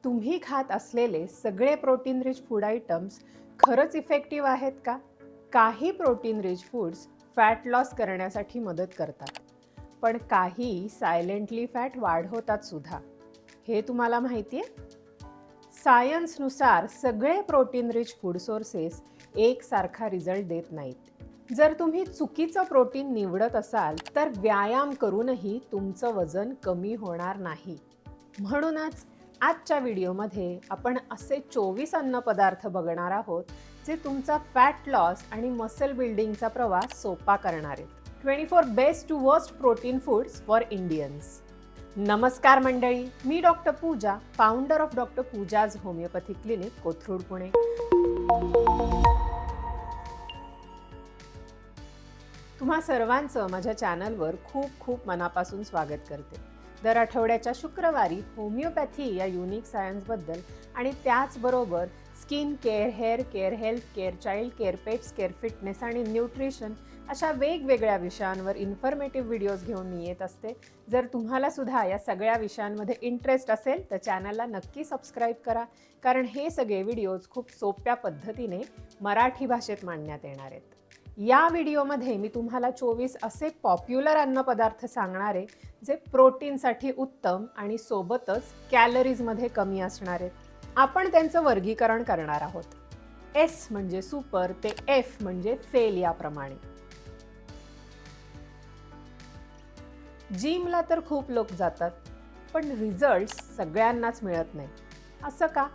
तुम्ही खात असलेले सगळे प्रोटीन रिच फूड आयटम्स खरंच इफेक्टिव्ह आहेत का? काही protein rich foods fat loss करण्यासाठी मदत करतात, पण काही सायलेंटली फॅट वाढवतात सुद्धा. हे तुम्हाला माहिती आहे? सायन्सनुसार सगळे प्रोटीन रिच फूड सोर्सेस एकसारखा रिझल्ट देत नाहीत. जर तुम्ही चुकीचं प्रोटीन निवडत असाल तर व्यायाम करूनही तुमचं वजन कमी होणार नाही. म्हणूनच आजच्या व्हिडिओमध्ये आपण असे 24 अन्नपदार्थ बघणार आहोत जे तुमचा फॅट लॉस आणि मसल बिल्डिंगचा प्रवास सोपा करणार आहेत. 24 best to worst protein foods for Indians. नमस्कार मंडळी, मी doctor Pooja, founder of doctor Pooja's homeopathy clinic, Kothrud, Pune. तुम्हा सर्वांचं माझ्या चॅनलवर खूप खूप मनापासून स्वागत करते. दर आठवड्याच्या शुक्रवारी होमिओपॅथी या युनिक सायन्सबद्दल आणि त्याचबरोबर skin care, hair care, health care, child care, pets care, fitness आणि न्यूट्रिशन अशा वेगवेगळ्या विषयांवर इन्फॉर्मेटिव्ह व्हिडिओज घेऊन मी येत असते. जर तुम्हाला सुद्धा या सगळ्या विषयांमध्ये इंटरेस्ट असेल तर चॅनलला नक्की सबस्क्राईब करा, कारण हे सगळे व्हिडिओज खूप सोप्या पद्धतीने मराठी भाषेत मांडण्यात येणार आहेत. या व्हिडिओमध्ये मी तुम्हाला 24 असे पॉप्युलर अन्नपदार्थ सांगणार आहे जे प्रोटीनसाठी उत्तम आणि सोबतच कॅलरीजमध्ये कमी असणार आहेत. आपण त्यांचं वर्गीकरण करणार आहोत. एस म्हणजे सुपर ते एफ म्हणजे फेल याप्रमाणे. जिमला तर खूप लोक जातात, पण रिझल्ट सगळ्यांनाच मिळत नाही. असं का?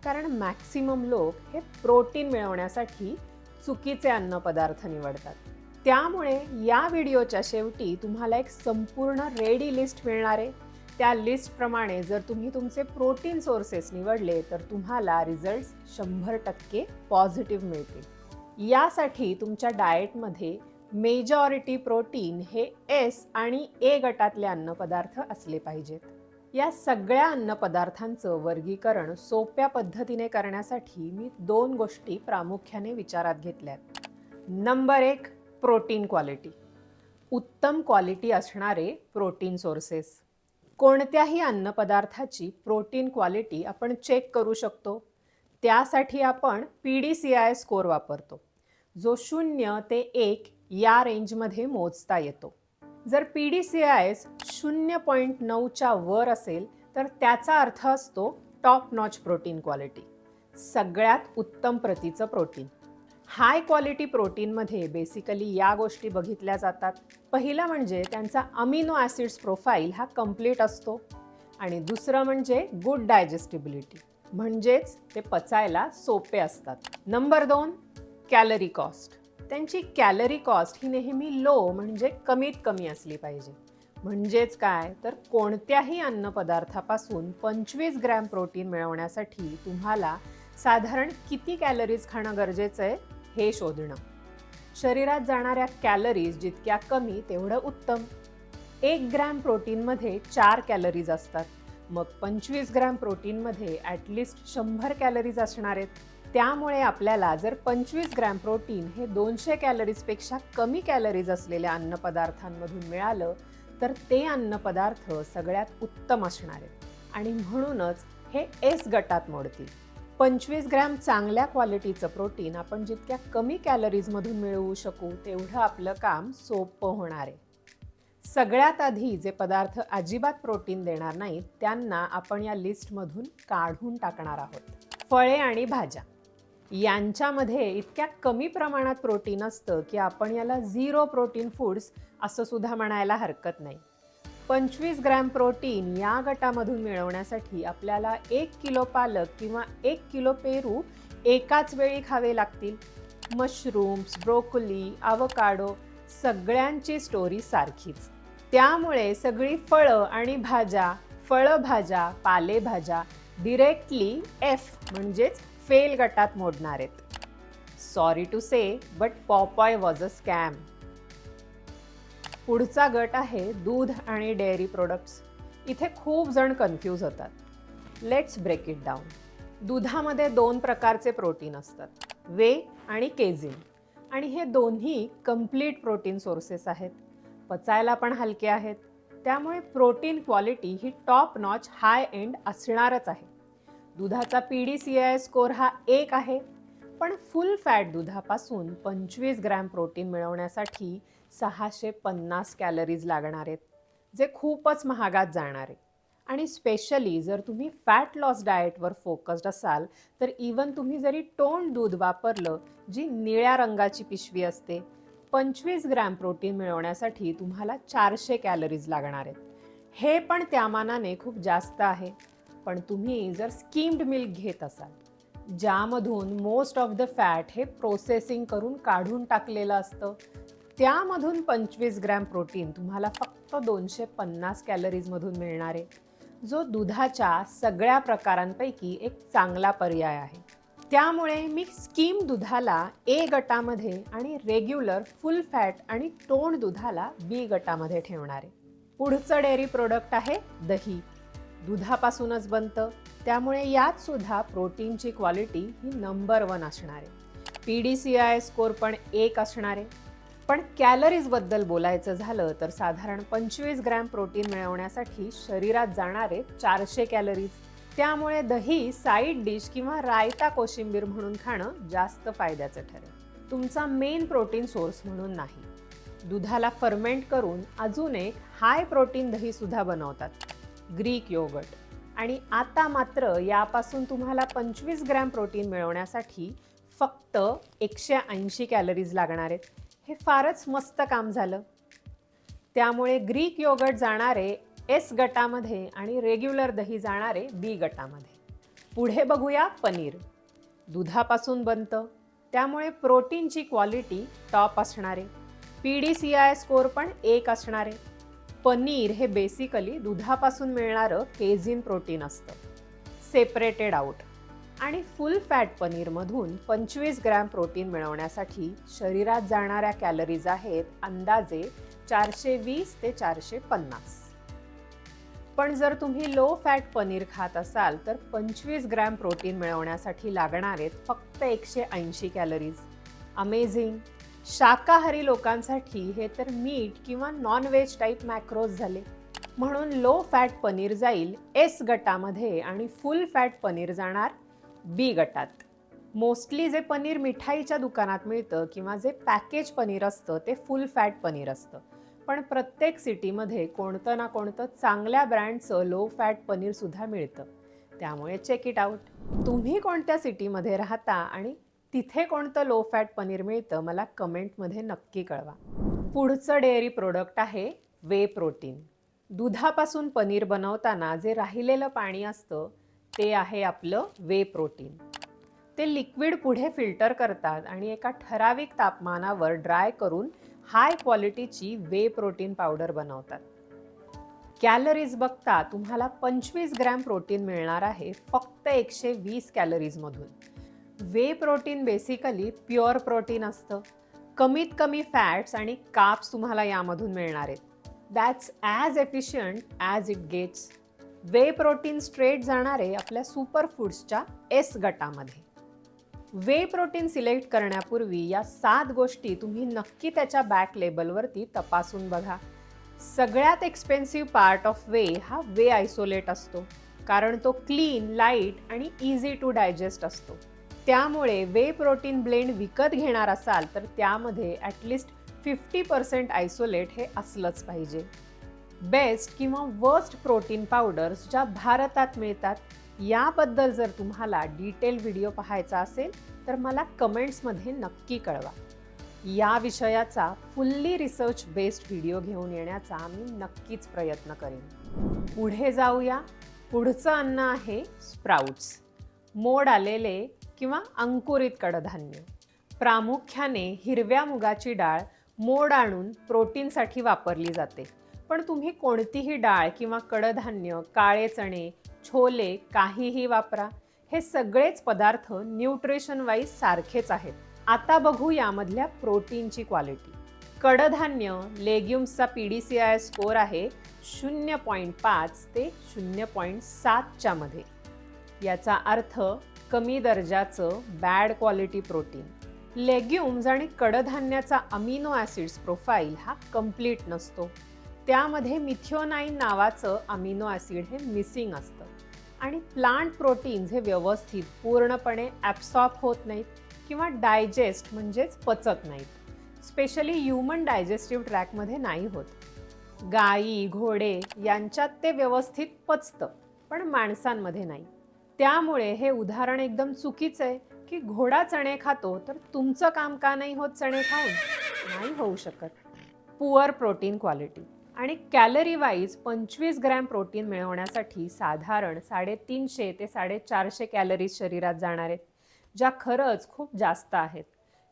कारण मॅक्सिमम लोक हे प्रोटीन मिळवण्यासाठी चुकीचे अन्नपदार्थ निवडतात. त्यामुळे या व्हिडिओच्या शेवटी तुम्हाला एक संपूर्ण रेडी लिस्ट मिळणार आहे. त्या लिस्टप्रमाणे जर तुम्ही तुमचे प्रोटीन सोर्सेस निवडले तर तुम्हाला रिझल्ट्स 100% पॉझिटिव्ह मिळतील. यासाठी तुमच्या डाएटमध्ये मेजॉरिटी प्रोटीन हे एस आणि ए गटातले अन्नपदार्थ असले पाहिजेत. या सगळ्या अन्नपदार्थांचं वर्गीकरण सोप्या पद्धतीने करण्यासाठी मी 2 गोष्टी प्रामुख्याने विचारात घेतल्यात. Number 1, protein quality. उत्तम क्वालिटी असणारे प्रोटीन सोर्सेस. कोणत्याही अन्नपदार्थाची प्रोटीन क्वालिटी आपण चेक करू शकतो. त्यासाठी आपण PDCI स्कोअर वापरतो, जो 0 ते 1 या रेंजमध्ये मोजता येतो. जर PDCI 0.9च्या वर असेल तर त्याचा अर्थ असतो टॉप नॉच प्रोटीन क्वालिटी, सगळ्यात उत्तम प्रतीचं प्रोटीन. हाय क्वालिटी प्रोटीनमध्ये बेसिकली या गोष्टी बघितल्या जातात. पहिलं म्हणजे त्यांचा अमिनो ॲसिड्स प्रोफाईल हा कंप्लीट असतो, आणि दुसरं म्हणजे गुड डायजेस्टिबिलिटी, म्हणजेच ते पचायला सोपे असतात. Number 2, calorie cost. त्यांची कॅलरी कॉस्ट ही नेहमी लो म्हणजे कमीत कमी असली पाहिजे. म्हणजेच काय तर कोणत्याही अन्नपदार्थापासून 25 ग्रॅम प्रोटीन मिळवण्यासाठी तुम्हाला साधारण किती कॅलरीज खाणं गरजेचं आहे हे शोधणं. शरीरात जाणाऱ्या कॅलरीज जितक्या कमी तेवढं उत्तम. 1 ग्रॅम प्रोटीनमध्ये 4 कॅलरीज असतात, मग 25 ग्रॅम प्रोटीनमध्ये ॲटलिस्ट 100 कॅलरीज असणार आहेत. त्यामुळे आपल्याला जर 25 ग्रॅम प्रोटीन हे 200 कॅलरीजपेक्षा कमी कॅलरीज असलेल्या अन्नपदार्थांमधून मिळालं तर ते अन्नपदार्थ सगळ्यात उत्तम असणार आहेत आणि म्हणूनच हे एस गटात मोडतील. 25 ग्रॅम चांगल्या क्वालिटीचं प्रोटीन आपण जितक्या कमी कॅलरीजमधून मिळवू शकू तेवढं आपलं काम सोपं होणार आहे. सगळ्यात आधी जे पदार्थ अजिबात प्रोटीन देणार नाहीत त्यांना आपण या लिस्टमधून काढून टाकणार आहोत. फळे आणि भाज्या यांच्यामध्ये इतक्या कमी प्रमाणात प्रोटीन असतं की आपण याला 0 प्रोटीन फूड्स असं सुद्धा म्हणायला हरकत नाही. 25 ग्रॅम प्रोटीन या गटामधून मिळवण्यासाठी आपल्याला 1 किलो पालक किंवा 1 किलो पेरू एकाच वेळी खावे लागतील. मशरूम्स, ब्रोकोली, आवोकाडो सगळ्यांची स्टोरी सारखीच. त्यामुळे सगळी फळं आणि भाज्या, फळभाज्या, पालेभाज्या डिरेक्टली एफ म्हणजेच फेल गटात मोडणार आहेत. Sorry to say but Popeye was a scam. पुढचा गट आहे दूध आणि डेअरी प्रोडक्ट्स. इथे खूप जण कन्फ्यूज होतात. Let's break it down. दुधामध्ये 2 प्रकारचे प्रोटीन असतात, वे आणि केझिन, आणि हे दोन्ही कंप्लीट प्रोटीन सोर्सेस आहेत. पचायला पण हलके आहेत, त्यामुळे प्रोटीन क्वालिटी ही टॉप नॉच हाय एंड असणारच आहे. दुधाचा PDCAI स्कोर हा 1 आहे, पण फुल फॅट दुधापासून 25 ग्रॅम प्रोटीन मिळवण्यासाठी 650 कॅलरीज लागणार आहेत, जे खूपच महागात जाणार आहे. आणि स्पेशली जर तुम्ही फॅट लॉस डाएटवर फोकस्ड असाल, तर इवन तुम्ही जरी टोन दूध वापरलं, जी निळ्या रंगाची पिशवी असते, 25 ग्रॅम प्रोटीन मिळवण्यासाठी तुम्हाला 400 कॅलरीज लागणार आहेत. हे पण त्या मानाने खूप जास्त आहे. पण तुम्ही जर स्कीम्ड मिल्क घेत असाल, ज्यामधून मोस्ट ऑफ द फॅट हे प्रोसेसिंग करून काढून टाकलेलं असतं, त्यामधून 25 ग्रॅम प्रोटीन तुम्हाला फक्त 250 कॅलरीजमधून मिळणार आहे, जो दुधाच्या सगळ्या प्रकारांपैकी एक चांगला पर्याय आहे. त्यामुळे मी स्कीम दुधाला A गटामध्ये आणि रेग्युलर फुल फॅट आणि टोन दुधाला B गटामध्ये ठेवणार आहे. पुढचं डेअरी प्रोडक्ट आहे दही. दुधापासूनच बनतं, त्यामुळे यात सुद्धा प्रोटीनची क्वालिटी ही नंबर 1 असणार आहे. PDCAI स्कोर पण 1 असणार आहे. पण कॅलरीजबद्दल बोलायचं झालं तर साधारण 25 ग्रॅम प्रोटीन मिळवण्यासाठी शरीरात जाणारे 400 कॅलरीज. त्यामुळे दही साईड डिश किंवा रायता कोशिंबीर म्हणून खाणं जास्त फायद्याचं ठरेल, तुमचा मेन प्रोटीन सोर्स म्हणून नाही. दुधाला फर्मेंट करून अजून एक हाय प्रोटीन दही सुद्धा बनवतात, ग्रीक योगर्ट. आणि आता मात्र यापासून तुम्हाला 25 ग्रॅम प्रोटीन मिळवण्यासाठी फक्त 180 कॅलरीज लागणार आहेत. हे फारच मस्त काम झालं. त्यामुळे ग्रीक योगर्ट जाणारे S गटामध्ये आणि रेग्युलर दही जाणारे B गटामध्ये. पुढे बघूया पनीर. दुधापासून बनतं, त्यामुळे प्रोटीनची क्वालिटी टॉप असणार आहे. PDCAI स्कोर पण 1 असणार आहे. पनीर हे बेसिकली दुधापासून मिळणारं केझिन प्रोटीन असतं, सेपरेटेड आउट. आणि फुल फॅट पनीरमधून 25 ग्रॅम प्रोटीन मिळवण्यासाठी शरीरात जाणाऱ्या कॅलरीज आहेत अंदाजे 420 ते 450. पण जर तुम्ही लो फॅट पनीर खात असाल तर 25 ग्रॅम प्रोटीन मिळवण्यासाठी लागणार आहेत फक्त 180 कॅलरीज. अमेझिंग. शाकाहारी लोकांसाठी हे तर मीठ किंवा नॉन-व्हेज टाईप मॅक्रोज झाले. म्हणून लो फॅट पनीर जाईल S गटामध्ये आणि फुल फॅट पनीर जाणार B गटात. मोस्टली जे पनीर मिठाईच्या दुकानात मिळतं किंवा जे पॅकेज पनीर असतं ते फुल फॅट पनीर असतं. पण प्रत्येक सिटीमध्ये कोणतं ना कोणतं चांगल्या ब्रँडचं लो फॅट पनीर सुद्धा मिळतं. त्यामुळे चेक इट आउट. तुम्ही कोणत्या सिटीमध्ये राहता आणि तिथे कोणतं लो फॅट पनीर मिळतं मला कमेंटमध्ये नक्की कळवा. पुढचं डेअरी प्रोडक्ट आहे वे प्रोटीन. दुधापासून पनीर बनवताना जे राहिलेलं पाणी असतं ते आहे आपलं वे प्रोटीन. ते लिक्विड पुढे फिल्टर करतात आणि एका ठराविक तापमानावर ड्राय करून हाय क्वालिटीची वे प्रोटीन पावडर बनवतात. कॅलरीज बघता तुम्हाला 25 ग्रॅम प्रोटीन मिळणार आहे फक्त 120 कॅलरीजमधून. वे प्रोटीन बेसिकली प्युअर प्रोटीन असतं. कमीत कमी फॅट्स आणि कार्ब्स तुम्हाला यामधून मिळणार आहेत. That's as efficient as it gets. Whey protein straight जाणारे आपल्या सुपर फूड्सच्या S गटामध्ये. वे प्रोटीन सिलेक्ट करण्यापूर्वी या 7 गोष्टी तुम्ही नक्की त्याच्या बॅक लेबलवरती तपासून बघा. सगळ्यात एक्सपेन्सिव्ह पार्ट ऑफ वे हा वे आयसोलेट असतो, कारण तो क्लीन, लाईट आणि इझी टू डायजेस्ट असतो. त्यामुळे वे प्रोटीन ब्लेंड विकत घेणार असाल तर त्यामध्ये ॲटलिस्ट 50% आयसोलेट हे असलंच पाहिजे. बेस्ट किंवा वर्स्ट प्रोटीन पावडर्स ज्या भारतात मिळतात याबद्दल जर तुम्हाला डिटेल व्हिडिओ पाहायचा असेल तर मला कमेंट्समध्ये नक्की कळवा. या विषयाचा फुल्ली रिसर्च बेस्ड व्हिडिओ घेऊन येण्याचा मी नक्कीच प्रयत्न करेन. पुढे जाऊया. पुढचं अन्न आहे स्प्राउट्स. मोड आलेले किंवा अंकुरित कडधान्य. प्रामुख्याने हिरव्या मुगाची डाळ मोड आणून प्रोटीनसाठी वापरली जाते. पण तुम्ही कोणतीही डाळ किंवा कडधान्य, काळे चणे, छोले काहीही वापरा. हे सगळेच पदार्थ न्यूट्रिशन वाईज सारखेच आहेत. आता बघू यामधल्या प्रोटीनची क्वालिटी. कडधान्य लेग्युम्सचा PDCAI स्कोर आहे 0.5 ते 0.7च्या मध्ये. याचा अर्थ कमी दर्जाचं बॅड क्वालिटी प्रोटीन. लेग्युम्स आणि कडधान्याचा अमिनो ॲसिड्स प्रोफाईल हा कंप्लीट नसतो. त्यामध्ये मिथिओनाइन नावाचं अमिनो ॲसिड हे मिसिंग असतं. आणि प्लांट प्रोटीन्स हे व्यवस्थित पूर्णपणे ॲब्सॉर्ब होत नाहीत किंवा डायजेस्ट म्हणजेच पचत नाहीत. स्पेशली ह्यूमन डायजेस्टिव्ह ट्रॅकमध्ये नाही होत. गायी, घोडे यांच्यात ते व्यवस्थित पचतं, पण माणसांमध्ये नाही. त्यामुळे हे उदाहरण एकदम चुकीचं आहे की घोडा चणे खातो तर तुमचं काम का नाही होत चणे खाऊन? नाही होऊ शकत. पुअर प्रोटीन क्वालिटी आणि कॅलरी वाईज 25 ग्रॅम प्रोटीन मिळवण्यासाठी साधारण 350 ते 450 कॅलरीज शरीरात जाणार आहेत, ज्या खरंच खूप जास्त आहेत.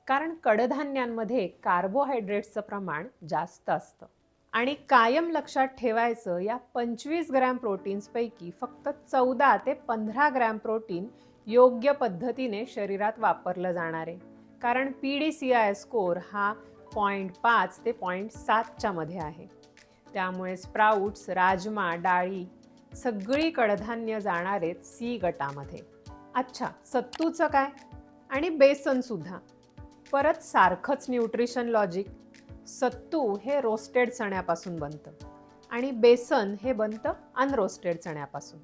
कारण कडधान्यांमध्ये कार्बोहायड्रेट्सचं प्रमाण जास्त असतं. आणि कायम लक्षात ठेवायचं, या 25 ग्रॅम प्रोटीन्सपैकी फक्त 14 ते 15 ग्रॅम प्रोटीन योग्य पद्धतीने शरीरात वापरलं जाणार आहे. कारण PDCI स्कोअर हा 0.5 ते 0.7च्या मध्ये आहे. त्यामुळे स्प्राउट्स, राजमा, डाळी सगळी कडधान्य जाणार आहेत C गटामध्ये. अच्छा, सत्तूचं काय? आणि बेसन सुद्धा. परत सारखंच न्यूट्रिशन लॉजिक. सत्तू हे रोस्टेड चण्यापासून बनतं आणि बेसन हे बनतं अनरोस्टेड चण्यापासून.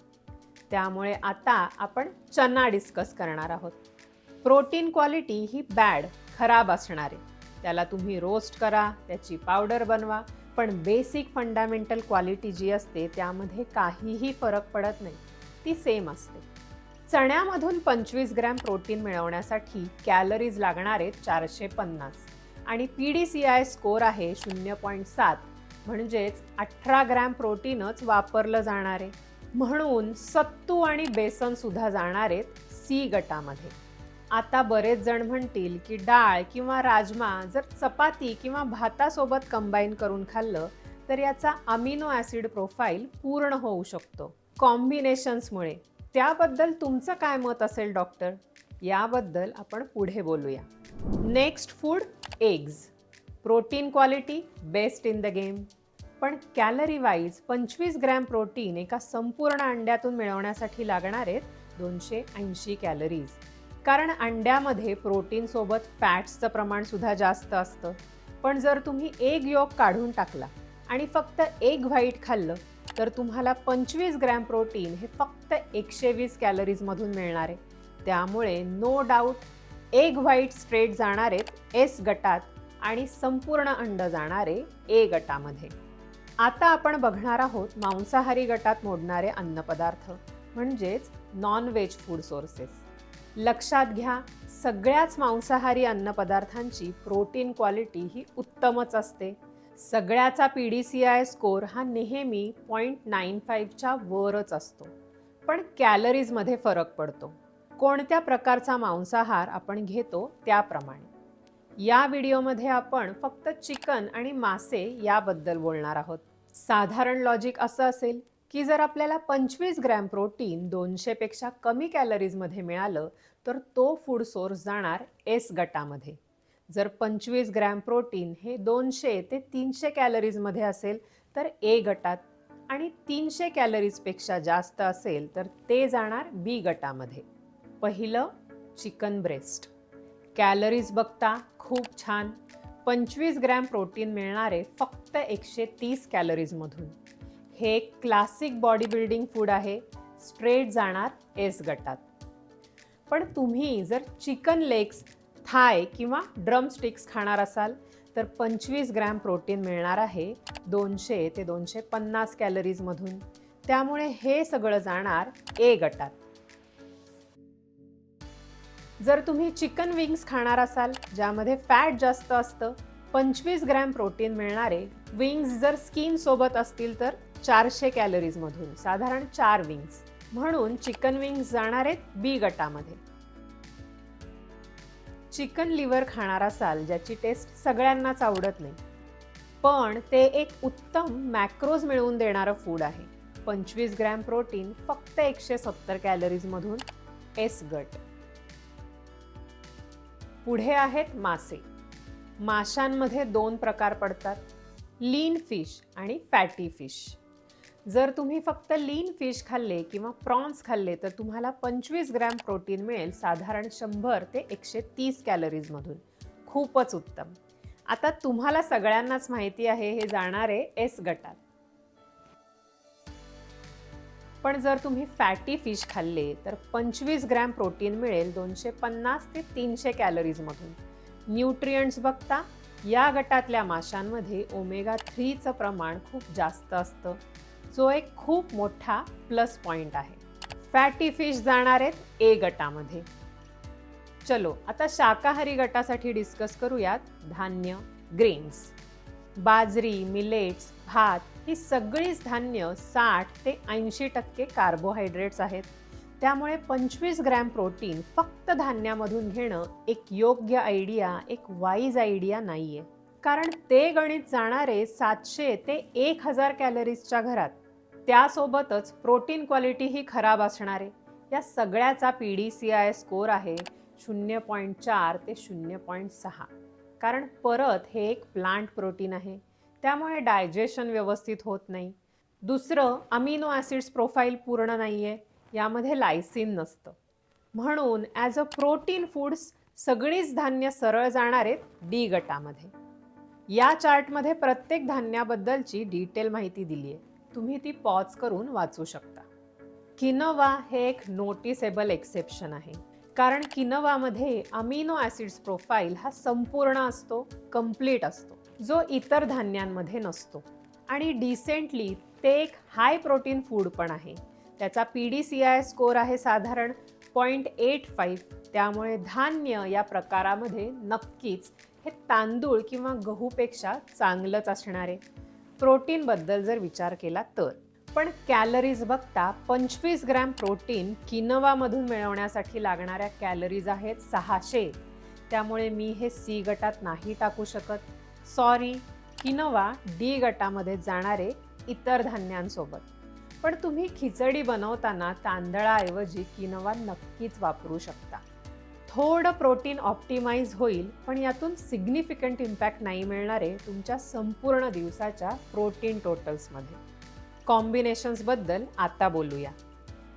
त्यामुळे आता आपण चना डिस्कस करणार आहोत. प्रोटीन क्वालिटी ही बॅड, खराब असणार आहे. त्याला तुम्ही रोस्ट करा, त्याची पावडर बनवा, पण बेसिक फंडामेंटल क्वालिटी जी असते त्यामध्ये काहीही फरक पडत नाही, ती सेम असते. चण्यामधून 25 ग्रॅम प्रोटीन मिळवण्यासाठी कॅलरीज लागणार आहेत 450 आणि PDCI स्कोअर आहे 0.7, म्हणजेच 18 ग्रॅम प्रोटीनच वापरलं जाणार आहे. म्हणून सत्तू आणि बेसन सुद्धा जाणार आहेत C गटामध्ये. आता बरेच जण म्हणतील की डाळ किंवा राजमा जर चपाती किंवा भातासोबत कंबाईन करून खाल्लं तर याचा अमिनो ॲसिड प्रोफाईल पूर्ण होऊ शकतो कॉम्बिनेशन्समुळे. त्याबद्दल तुमचं काय मत असेल डॉक्टर? याबद्दल आपण पुढे बोलूया. Next food, eggs. Protein quality best in the game, पण कॅलरी वाईज 25 ग्रॅम प्रोटीन एका संपूर्ण अंड्यातून मिळवण्यासाठी लागणार आहेत 280 कॅलरीज. कारण अंड्यामध्ये प्रोटीनसोबत फॅट्सचं प्रमाण सुद्धा जास्त असतं. पण जर तुम्ही एग योक काढून टाकला आणि फक्त एग व्हाईट खाल्लं तर तुम्हाला 25 ग्रॅम प्रोटीन हे फक्त 120 कॅलरीजमधून मिळणार आहे. त्यामुळे no doubt egg white straight जाणार आहेत S गटात आणि संपूर्ण अंड जाणार आहे A गटामध्ये. आता आपण बघणार आहोत मांसाहारी गटात मोडणारे अन्नपदार्थ, म्हणजेच नॉन व्हेज फूड सोर्सेस. लक्षात घ्या, सगळ्याच मांसाहारी अन्नपदार्थांची प्रोटीन क्वालिटी ही उत्तमच असते. सगळ्याचा PDCI स्कोअर हा नेहमी 0.95च्या वरच असतो. पण कॅलरीजमध्ये फरक पडतो. कोणत्या प्रकारचा मांसाहार आपण घेतो त्याप्रमाणे. या व्हिडिओमध्ये आपण फक्त चिकन आणि मासे याबद्दल बोलणार आहोत. साधारण लॉजिक असं असेल की जर आपल्याला 25 ग्रॅम प्रोटीन 200 पेक्षा कमी कॅलरीजमध्ये मिळालं तर तो फूड सोर्स जाणार S गटामध्ये. जर 25 ग्रॅम प्रोटीन हे 200 ते 300 कॅलरीजमध्ये असेल तर A गटात आणि 300 कॅलरीजपेक्षा जास्त असेल तर ते जाणार B गटामध्ये. पहिलं, चिकन ब्रेस्ट. कॅलरीज बघता खूप छान. 25 ग्रॅम प्रोटीन मिळणारे फक्त 130 कॅलरीजमधून. हे एक क्लासिक बॉडी बिल्डिंग फूड आहे, स्ट्रेट जाणार S गटात. पण तुम्ही जर चिकन लेग्स, थाय किंवा ड्रमस्टिक्स खाणार असाल तर 25 ग्रॅम प्रोटीन मिळणार आहे 200 ते 250 कॅलरीजमधून. त्यामुळे हे सगळं जाणार A गटात. जर तुम्ही चिकन विंग्स खाणार असाल ज्यामध्ये फॅट जास्त असतं, 25 ग्रॅम प्रोटीन मिळणारे विंग्स जर स्किन सोबत असतील तर 400 कॅलरीजमधून, साधारण 4 विंग्स. म्हणून चिकन विंग्स जाणार आहेत B गटामध्ये. चिकन लिव्हर खाणार असाल ज्याची टेस्ट सगळ्यांनाच आवडत नाही, पण ते एक उत्तम मॅक्रोज मिळवून देणारं फूड आहे. 25 ग्रॅम प्रोटीन फक्त 170 कॅलरीजमधून S गट. पुढे आहेत मासे. माशांमध्ये 2 प्रकार पडतात, लीन फिश आणि फॅटी फिश. जर तुम्ही फक्त लीन फिश खाल्ले किंवा प्रॉन्स खाल्ले तर तुम्हाला 25 ग्रॅम प्रोटीन मिळेल साधारण 100 ते 130 कॅलरीजमधून. खूपच उत्तम. आता तुम्हाला सगळ्यांनाच माहिती आहे हे जाणार आहे S गटात. पण जर तुम्ही फॅटी फिश खाल्ले तर 25 ग्रॅम प्रोटीन मिळेल 250 ते 300 कॅलरीजमधून. न्यूट्रियंट्स बघता या गटातल्या माशांमध्ये ओमेगा 3चं प्रमाण खूप जास्त असतं, जो एक खूप मोठा प्लस पॉइंट आहे. फॅटी फिश जाणार आहेत ए गटामध्ये. चलो आता शाकाहारी गटासाठी डिस्कस करूयात धान्य, ग्रेन्स. बाजरी, मिलेट्स, भात ही सगळीच धान्य 60 ते 80% कार्बोहायड्रेट्स आहेत. त्यामुळे 25 ग्रॅम प्रोटीन फक्त धान्यामधून घेणं एक योग्य आयडिया, एक वाईज आयडिया नाहीये. कारण ते गणित जाणारे 700 ते 1000 कॅलरीजच्या घरात. त्यासोबतच प्रोटीन क्वालिटी ही खराब असणार आहे. या सगळ्याचा PDCI स्कोर आहे 0.4 ते 0.6. कारण परत हे एक प्लांट प्रोटीन आहे, त्यामुळे डायजेशन व्यवस्थित होत नाही. दुसरं, अमिनो ॲसिड्स प्रोफाईल पूर्ण नाहीये, यामध्ये लायसिन नसतं. म्हणून ॲज अ प्रोटीन फूड्स सगळीच धान्य सरळ जाणार आहेत डी गटामध्ये. या चार्टमध्ये प्रत्येक धान्याबद्दलची डिटेल माहिती दिली आहे. तुम्ही ती पॉज करून वाचू शकता. किनोवा हे एक नोटिसेबल एक्सेप्शन आहे, कारण किनोवामध्ये अमिनो ॲसिड्स प्रोफाईल हा संपूर्ण असतो, कंप्लीट असतो, जो इतर धान्यांमध्ये नसतो. आणि डिसेंटली ते एक हाय प्रोटीन फूड पण आहे. त्याचा PDCI स्कोर आहे साधारण 0.85. त्यामुळे धान्य या प्रकारामध्ये नक्कीच हे तांदूळ किंवा गहूपेक्षा चांगलंच असणार आहे प्रोटीनबद्दल जर विचार केला तर. पण कॅलरीज बघता 25 ग्रॅम प्रोटीन किनोवामधून मिळवण्यासाठी लागणाऱ्या कॅलरीज आहेत 600. त्यामुळे मी हे सी गटात नाही टाकू शकत. सॉरी, किनोवा डी गटामध्ये जाणारे इतर धान्यांसोबत. पण तुम्ही खिचडी बनवताना तांदळाऐवजी किनोवा नक्कीच वापरू शकता. थोडं प्रोटीन ऑप्टिमाइज होईल, पण यातून सिग्निफिकंट इम्पॅक्ट नाही मिळणारे तुमच्या संपूर्ण दिवसाच्या प्रोटीन टोटल्समध्ये. कॉम्बिनेशन्सबद्दल आता बोलूया.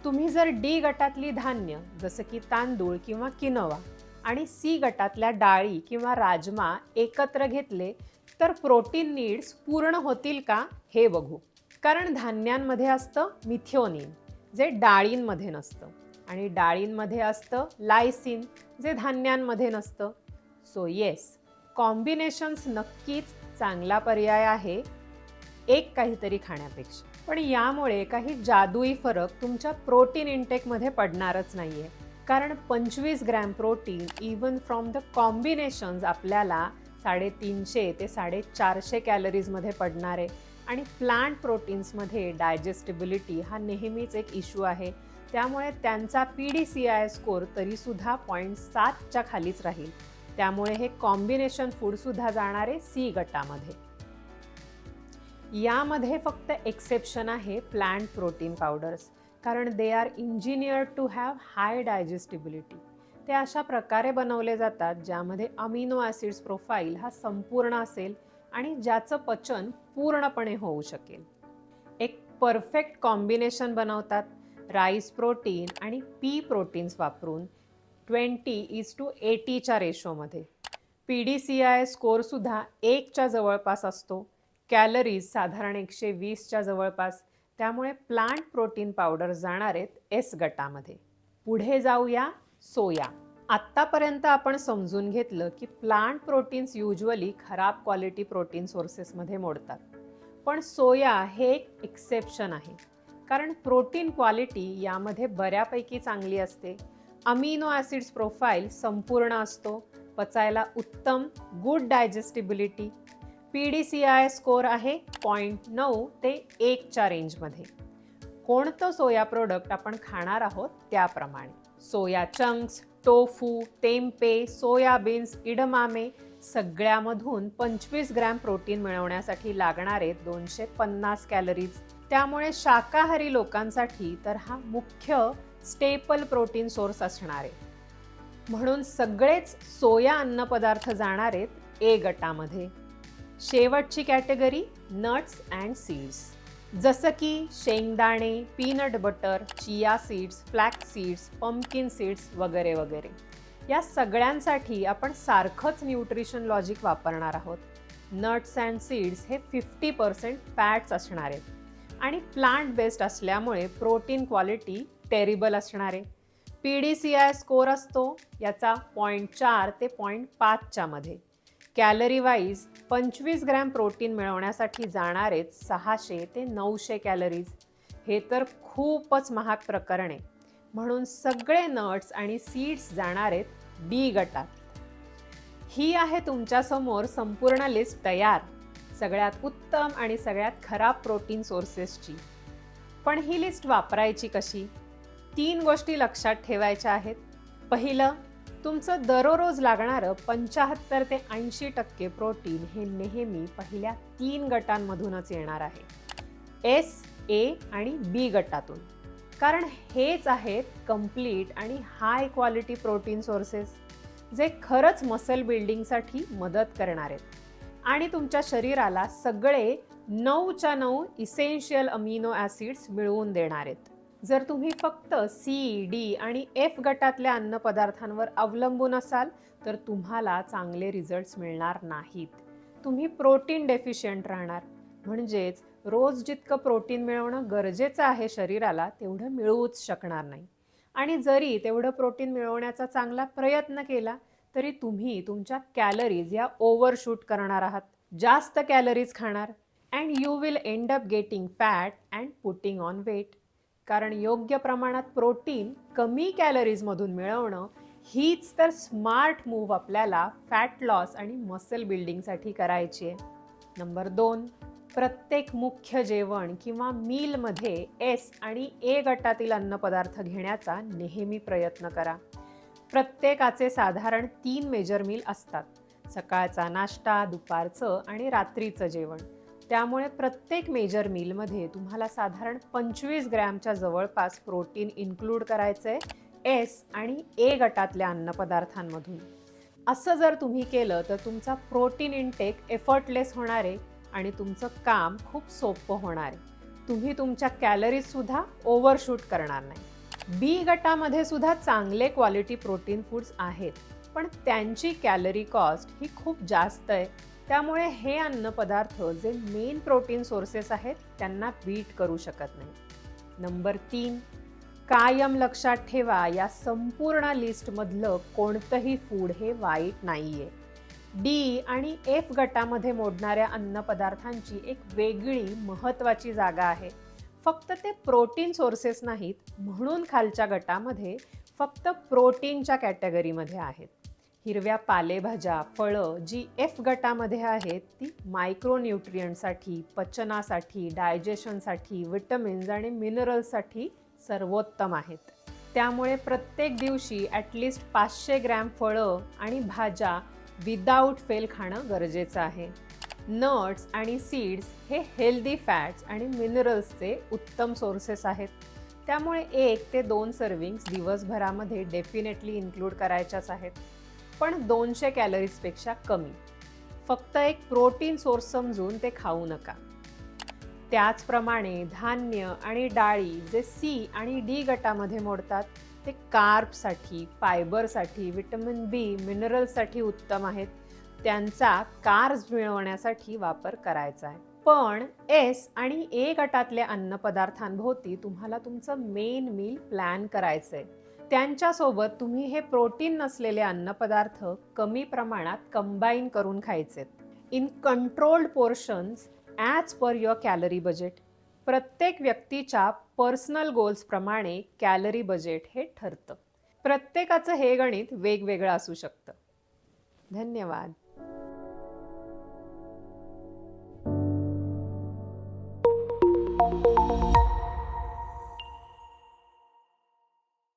तुम्ही जर डी गटातली धान्य जसं की तांदूळ किंवा किनोवा आणि सी गटातल्या डाळी किंवा राजमा एकत्र घेतले तर प्रोटीन नीड्स पूर्ण होतील का हे बघू. कारण धान्यांमध्ये असतं मिथिओनिन, जे डाळींमध्ये नसतं, आणि डाळींमध्ये असतं लायसिन, जे धान्यांमध्ये नसतं. सो येस, कॉम्बिनेशन्स नक्कीच चांगला पर्याय आहे एक काहीतरी खाण्यापेक्षा. पण यामुळे काही जादुई फरक तुमच्या प्रोटीन इंटेकमध्ये पडणारच नाहीये. कारण 25 gram protein even from the combinations आपल्याला 350 ते 450 कॅलरीजमध्ये पडणार आहे. आणि प्लांट प्रोटीन्समध्ये डायजेस्टिबिलिटी हा नेहमीच एक इश्यू आहे. त्यामुळे त्यांचा PDCI स्कोर तरीसुद्धा 0.7च्या खालीच राहील. त्यामुळे हे कॉम्बिनेशन फूडसुद्धा जाणारे सी गटामध्ये. यामध्ये फक्त एक्सेप्शन आहे प्लांट प्रोटीन पावडर्स, कारण they are engineered to have high digestibility. ते अशा प्रकारे बनवले जातात ज्यामध्ये अमिनो ॲसिड्स प्रोफाईल हा संपूर्ण असेल आणि ज्याचं पचन पूर्णपणे होऊ शकेल. एक परफेक्ट कॉम्बिनेशन बनवतात राईस प्रोटीन आणि पी प्रोटीन्स वापरून 20:80च्या रेशोमध्ये. PDCI स्कोरसुद्धा 1च्या जवळपास असतो. कॅलरीज साधारण 120च्या जवळपास. त्यामुळे प्लांट प्रोटीन पावडर जाणार आहेत एस गटामध्ये. पुढे जाऊया सोया. आत्तापर्यंत आपण समजून घेतलं की प्लांट प्रोटीन्स युजली खराब क्वालिटी प्रोटीन सोर्सेसमध्ये मोडतात. पण सोया हे एक एक्सेप्शन आहे, कारण प्रोटीन क्वालिटी यामध्ये बऱ्यापैकी चांगली असते. अमिनो ॲसिड्स प्रोफाईल संपूर्ण असतो, पचायला उत्तम, गुड डायजेस्टिबिलिटी. PDCI स्कोर आहे 0.9 ते 1च्या रेंजमध्ये. कोणतं सोया प्रोडक्ट आपण खाणार आहोत त्याप्रमाणे. Soya chunks, tofu, tempeh, soybeans, edamame सगळ्यामधून 25 ग्रॅम प्रोटीन मिळवण्यासाठी लागणारे 250 कॅलरीज. त्यामुळे शाकाहारी लोकांसाठी तर हा मुख्य स्टेपल प्रोटीन सोर्स असणार आहे. म्हणून सगळेच सोया अन्नपदार्थ जाणार आहेत ए गटामध्ये. शेवटची कॅटेगरी नट्स अँड सीड्स, जसं की शेंगदाणे, peanut butter, chia seeds, flax seeds, pumpkin seeds वगैरे वगैरे. या सगळ्यांसाठी आपण सारखंच न्यूट्रिशन लॉजिक वापरणार आहोत. नट्स अँड सीड्स हे 50% फॅट्स असणार आहेत आणि प्लांट बेस्ड असल्यामुळे प्रोटीन क्वालिटी टेरिबल असणार आहे. PDCI स्कोअर असतो याचा 0.4 ते 0.5च्या मध्ये. कॅलरी वाईज 25 ग्रॅम प्रोटीन मिळवण्यासाठी जाणारेच 600 ते 900 कॅलरीज. हे तर खूपच महाग प्रकरण आहे. म्हणून सगळे नट्स आणि सीड्स जाणार आहेत डी गटात. ही आहे तुमच्यासमोर संपूर्ण लिस्ट तयार, सगळ्यात उत्तम आणि सगळ्यात खराब प्रोटीन सोर्सेसची. पण ही लिस्ट वापरायची कशी? 3 गोष्टी लक्षात ठेवायच्या आहेत. पहिलं, तुमचं दररोज लागणारं 75 ते 80% प्रोटीन हे नेहमी पहिल्या 3 गटांमधूनच येणार आहे, S, A आणि B गटातून. कारण हेच आहेत कम्प्लीट आणि हाय क्वालिटी प्रोटीन सोर्सेस, जे खरंच मसल बिल्डिंगसाठी मदत करणार आहेत आणि तुमच्या शरीराला सगळे 9च्या 9 इसेन्शियल अमिनो ॲसिड्स मिळवून देणार आहेत. जर तुम्ही फक्त C, D आणि F गटातल्या अन्नपदार्थांवर अवलंबून असाल तर तुम्हाला चांगले रिझल्ट्स मिळणार नाहीत. तुम्ही प्रोटीन डेफिशियंट राहणार. म्हणजेच रोज जितकं प्रोटीन मिळवणं गरजेचं आहे शरीराला तेवढं मिळवूच शकणार नाही. आणि जरी तेवढं प्रोटीन मिळवण्याचा चांगला प्रयत्न केला तरी तुम्ही तुमच्या कॅलरीज या ओव्हरशूट करणार आहात, जास्त कॅलरीज खाणार, and you will end up getting fat and putting on weight. कारण योग्य प्रमाणात प्रोटीन कमी कॅलरीजमधून मिळवणं हीच तर स्मार्ट मूव्ह आपल्याला फॅट लॉस आणि मसल बिल्डिंगसाठी करायची आहे. नंबर 2, प्रत्येक मुख्य जेवण किंवा मीलमध्ये S आणि A गटातील अन्नपदार्थ घेण्याचा नेहमी प्रयत्न करा. प्रत्येकाचे साधारण 3 मेजर मील असतात, सकाळचा नाश्ता, दुपारचं आणि रात्रीचं जेवण. त्यामुळे प्रत्येक मेजर मीलमध्ये तुम्हाला साधारण 25 ग्रॅमच्या जवळपास प्रोटीन इन्क्लूड करायचंय S आणि A गटातल्या अन्नपदार्थांमधून. असं जर तुम्ही केलं तर तुमचा प्रोटीन इनटेक एफर्टलेस होणार आहे आणि तुमचं काम खूप सोपं होणार आहे. तुम्ही तुमच्या कॅलरीज सुद्धा ओव्हरशूट करणार नाही. B गटामध्ये सुद्धा चांगले क्वालिटी प्रोटीन फूड्स आहेत, पण त्यांची कॅलरी कॉस्ट ही खूप जास्त आहे. त्यामुळे हे अन्नपदार्थ जे मेन प्रोटीन सोर्सेस आहेत त्यांना बीट करू शकत नाही. नंबर 3, कायम लक्षात ठेवा या संपूर्ण लिस्टमधलं कोणतंही फूड हे वाईट नाहीये. D आणि F गटामध्ये मोडणाऱ्या अन्नपदार्थांची एक वेगळी महत्त्वाची जागा आहे. फक्त ते प्रोटीन सोर्सेस नाहीत म्हणून खालच्या गटामध्ये फक्त प्रोटीनच्या कॅटेगरीमध्ये आहेत. हिरव्या पालेभाज्या, फळं जी F गटामध्ये आहेत ती मायक्रोन्यूट्रियंटसाठी, पचनासाठी, डायजेशनसाठी, विटमिन्स आणि मिनरल्ससाठी सर्वोत्तम आहेत. त्यामुळे प्रत्येक दिवशी ॲटलिस्ट 500 ग्रॅम फळं आणि भाज्या विदाऊट फेल खाणं गरजेचं आहे. नट्स आणि सीड्स हे हेल्दी फॅट्स आणि मिनरल्सचे उत्तम सोर्सेस आहेत. त्यामुळे 1 ते 2 सर्विंग्स दिवसभरामध्ये डेफिनेटली इन्क्लूड करायच्याच आहेत, पण 200 कॅलरीजपेक्षा कमी. फक्त एक प्रोटीन सोर्स समजून ते खाऊ नका. त्याचप्रमाणे धान्य आणि डाळी जे C आणि D गटामध्ये मोडतात ते कार्बसाठी, फायबरसाठी, विटॅमिन B, मिनरल्ससाठी उत्तम आहेत. त्यांचा कार्ब्स मिळवण्यासाठी वापर करायचा आहे. पण S आणि A गटातल्या अन्नपदार्थांभोवती तुम्हाला तुमचं मेन मील प्लॅन करायचंय. त्यांच्यासोबत तुम्ही हे प्रोटीन नसलेले अन्नपदार्थ कमी प्रमाणात कंबाईन करून खायचेत. In controlled portions as per your calorie budget. प्रत्येक व्यक्तीच्या पर्सनल गोल्सप्रमाणे कॅलरी बजेट हे ठरतं. प्रत्येकाचं हे गणित वेगवेगळं असू शकतं. धन्यवाद.